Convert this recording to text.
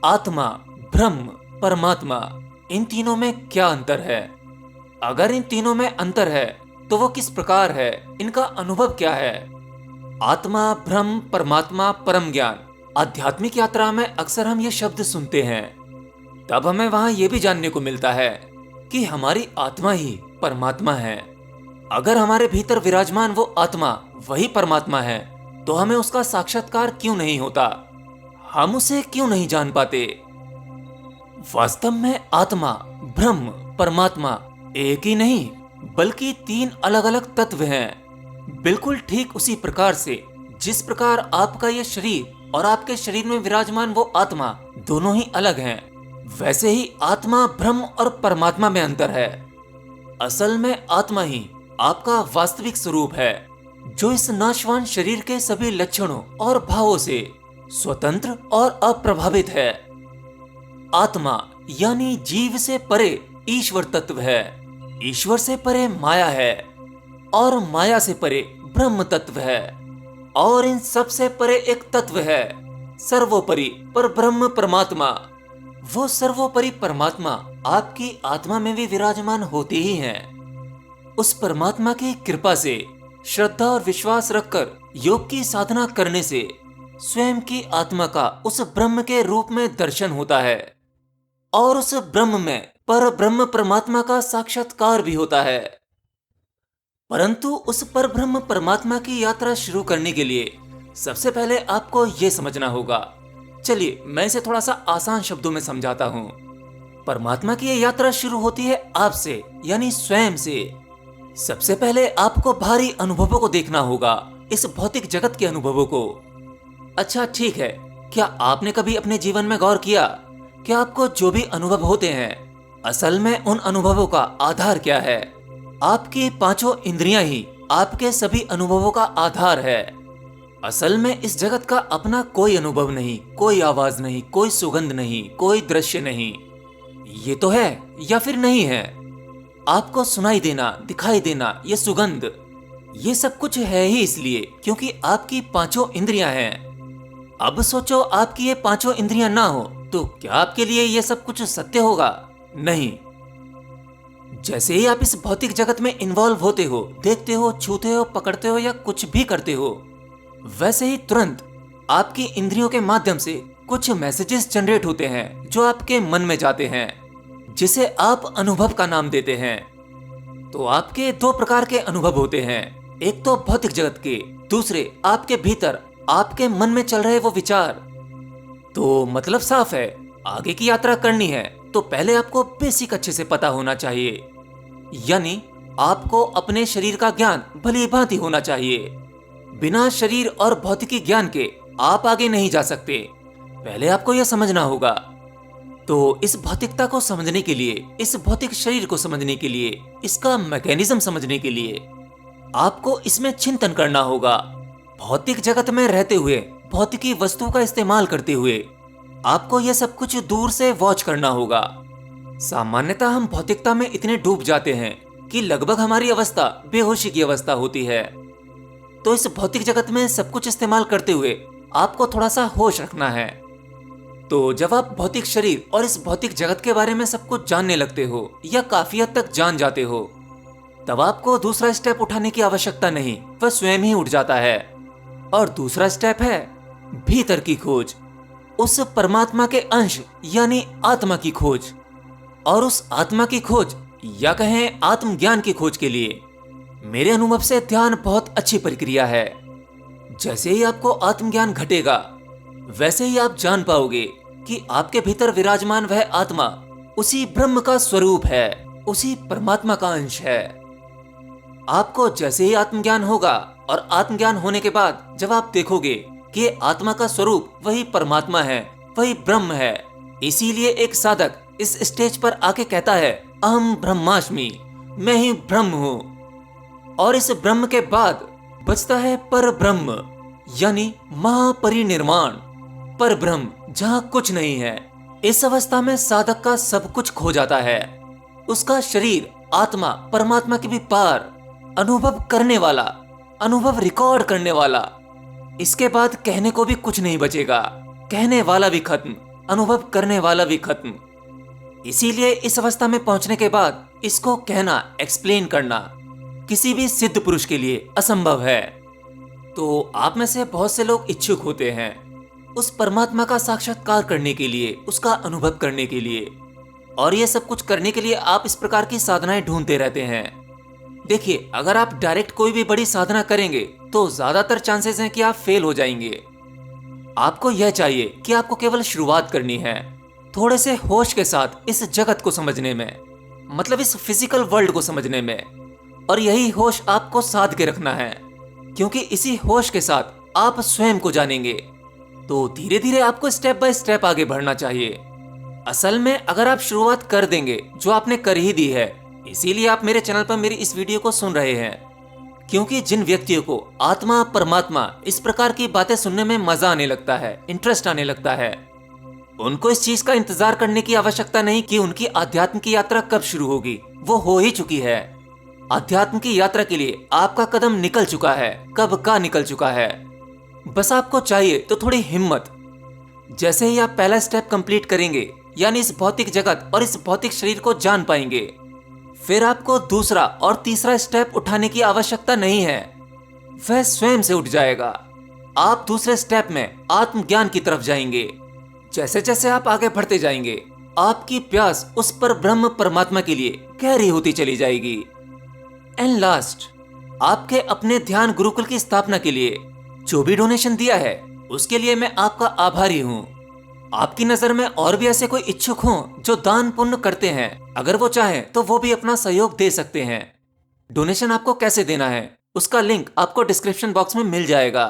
आत्मा, ब्रह्म, परमात्मा, इन तीनों में क्या अंतर है? अगर इन तीनों में अंतर है तो वो किस प्रकार है, इनका अनुभव क्या है? आत्मा, ब्रह्म, परमात्मा, परम ज्ञान, आध्यात्मिक यात्रा में अक्सर हम ये शब्द सुनते हैं। तब हमें वहां ये भी जानने को मिलता है कि हमारी आत्मा ही परमात्मा है। अगर हमारे भीतर विराजमान वो आत्मा वही परमात्मा है तो हमें उसका साक्षात्कार क्यों नहीं होता? हम उसे क्यों नहीं जान पाते? वास्तव में आत्मा, ब्रह्म, परमात्मा एक ही नहीं बल्कि तीन अलग अलग तत्व हैं। बिल्कुल ठीक उसी प्रकार से जिस प्रकार आपका यह शरीर और आपके शरीर में विराजमान वो आत्मा दोनों ही अलग हैं, वैसे ही आत्मा, ब्रह्म और परमात्मा में अंतर है। असल में आत्मा ही आपका वास्तविक स्वरूप है, जो इस नाशवान शरीर के सभी लक्षणों और भावों से स्वतंत्र और अप्रभावित है। आत्मा यानी जीव से परे ईश्वर तत्व है, ईश्वर से परे माया है और माया से परे ब्रह्म तत्व है, और इन सब से परे एक तत्व है, सर्वोपरि पर ब्रह्म परमात्मा। वो सर्वोपरि परमात्मा आपकी आत्मा में भी विराजमान होते ही हैं। उस परमात्मा की कृपा से श्रद्धा और विश्वास रखकर योग की साधना करने से स्वयं की आत्मा का उस ब्रह्म के रूप में दर्शन होता है और उस ब्रह्म में पर ब्रह्म परमात्मा का साक्षात्कार भी होता है। परंतु उस पर ब्रह्म परमात्मा की यात्रा शुरू करने के लिए सबसे पहले आपको यह समझना होगा। चलिए मैं इसे थोड़ा सा आसान शब्दों में समझाता हूँ। परमात्मा की यह यात्रा शुरू होती है आपसे, यानी स्वयं से। सबसे पहले आपको बाहरी अनुभवों को देखना होगा, इस भौतिक जगत के अनुभवों को। अच्छा ठीक है, क्या आपने कभी अपने जीवन में गौर किया कि आपको जो भी अनुभव होते हैं, असल में उन अनुभवों का आधार क्या है? आपकी पांचों इंद्रियां ही आपके सभी अनुभवों का आधार है। असल में इस जगत का अपना कोई अनुभव नहीं, कोई आवाज नहीं, कोई सुगंध नहीं, कोई दृश्य नहीं। ये तो है या फिर नहीं है। आपको सुनाई देना, दिखाई देना, ये सुगंध, ये सब कुछ है ही इसलिए क्योंकि आपकी पांचों इंद्रियां हैं। अब सोचो आपकी ये पांचों इंद्रियां ना हो तो क्या आपके लिए ये सब कुछ सत्य होगा? नहीं। जैसे ही आप इस भौतिक जगत में इन्वॉल्व होते हो, देखते हो, छूते हो, पकड़ते हो या कुछ भी करते हो, वैसे ही तुरंत आपकी इंद्रियों के माध्यम से कुछ मैसेजेस जनरेट होते हैं जो आपके मन में जाते हैं, जिसे आप अनुभव का नाम देते हैं। तो आपके दो प्रकार के अनुभव होते हैं, एक तो भौतिक जगत के, दूसरे आपके भीतर आपके मन में चल रहे वो विचार। तो मतलब साफ है, आगे की यात्रा करनी है तो पहले आपको बेसिक अच्छे से पता होना चाहिए, यानी आपको अपने शरीर का ज्ञान भली भांति होना चाहिए। बिना शरीर और भौतिकी ज्ञान के आप आगे नहीं जा सकते। पहले आपको यह समझना होगा। तो इस भौतिकता को समझने के लिए, इस भौतिक शरीर को समझने के लिए, इसका मैकेनिज्म समझने के लिए आपको इसमें चिंतन करना होगा। भौतिक जगत में रहते हुए, भौतिकी वस्तु का इस्तेमाल करते हुए आपको यह सब कुछ दूर से वॉच करना होगा। सामान्यतः हम भौतिकता में इतने डूब जाते हैं कि लगभग हमारी अवस्था बेहोशी की अवस्था होती है। तो इस भौतिक जगत में सब कुछ इस्तेमाल करते हुए आपको थोड़ा सा होश रखना है। तो जब आप भौतिक शरीर और इस भौतिक जगत के बारे में सब कुछ जानने लगते हो या काफी हद तक जान जाते हो, तब आपको दूसरा स्टेप उठाने की आवश्यकता नहीं, वह स्वयं ही उठ जाता है। और दूसरा स्टेप है भीतर की खोज, उस परमात्मा के अंश यानी आत्मा की खोज। और उस आत्मा की खोज या कहें आत्मज्ञान की खोज के लिए मेरे अनुभव से ध्यान बहुत अच्छी प्रक्रिया है। जैसे ही आपको आत्मज्ञान घटेगा, वैसे ही आप जान पाओगे कि आपके भीतर विराजमान वह आत्मा उसी ब्रह्म का स्वरूप है, उसी परमात्मा का अंश है। आपको जैसे ही आत्मज्ञान होगा और आत्मज्ञान होने के बाद जब आप देखोगे कि आत्मा का स्वरूप वही परमात्मा है, वही ब्रह्म है, इसीलिए एक साधक इस स्टेज पर आके कहता है अहम ब्रह्मास्मि, मैं ही ब्रह्म हूँ। और इस ब्रह्म के बाद बचता है पर ब्रह्म, यानी महापरिनिर्वाण, पर ब्रह्म जहां कुछ नहीं है। इस अवस्था में साधक का सब कुछ खो जाता है। उसका शरीर, आत्मा परमात्मा के भी पार, अनुभव करने वाला, अनुभव रिकॉर्ड करने वाला। इसके बाद कहने को भी कुछ नहीं बचेगा, कहने वाला भी खत्म, अनुभव करने वाला भी खत्म। इसीलिए इस अवस्था में पहुंचने के बाद इसको कहना, एक्सप्लेन करना किसी भी सिद्ध पुरुष के लिए असंभव है। तो आप में से बहुत से लोग इच्छुक होते हैं उस परमात्मा का साक्षात्कार करने के लिए, उसका अनुभव करने के लिए, और ये सब कुछ करने के लिए आप इस प्रकार की साधनाएं ढूंढते रहते हैं। देखिए, अगर आप डायरेक्ट कोई भी बड़ी साधना करेंगे तो ज्यादातर चांसेस हैं कि आप फेल हो जाएंगे। आपको यह चाहिए कि आपको केवल शुरुआत करनी है, थोड़े से होश के साथ इस जगत को समझने में, मतलब इस फिजिकल वर्ल्ड को समझने में। और यही होश आपको साध के रखना है, क्योंकि इसी होश के साथ आप स्वयं को जानेंगे। तो धीरे धीरे आपको स्टेप बाय स्टेप आगे बढ़ना चाहिए। असल में अगर आप शुरुआत कर देंगे, जो आपने कर ही दी है, इसीलिए आप मेरे चैनल पर मेरी इस वीडियो को सुन रहे हैं, क्योंकि जिन व्यक्तियों को आत्मा, परमात्मा, इस प्रकार की बातें सुनने में मजा आने लगता है, इंटरेस्ट आने लगता है, उनको इस चीज का इंतजार करने की आवश्यकता नहीं कि उनकी आध्यात्म की यात्रा कब शुरू होगी। वो हो ही चुकी है। अध्यात्म की यात्रा के लिए आपका कदम निकल चुका है, कब का निकल चुका है। बस आपको चाहिए तो थोड़ी हिम्मत। जैसे ही आप पहला स्टेप कंप्लीट करेंगे, यानी इस भौतिक जगत और इस भौतिक शरीर को जान पाएंगे, फिर आपको दूसरा और तीसरा स्टेप उठाने की आवश्यकता नहीं है, वह स्वयं से उठ जाएगा। आप दूसरे स्टेप में आत्मज्ञान की तरफ जाएंगे। जैसे जैसे आप आगे बढ़ते जाएंगे, आपकी प्यास उस पर ब्रह्म परमात्मा के लिए गहरी होती चली जाएगी। एंड लास्ट, आपके अपने ध्यान गुरुकुल की स्थापना के लिए जो भी डोनेशन दिया है, उसके लिए मैं आपका आभारी हूँ। आपकी नजर में और भी ऐसे कोई इच्छुक हों जो दान पुण्य करते हैं, अगर वो चाहें तो वो भी अपना सहयोग दे सकते हैं। डोनेशन आपको कैसे देना है, उसका लिंक आपको डिस्क्रिप्शन बॉक्स में मिल जाएगा।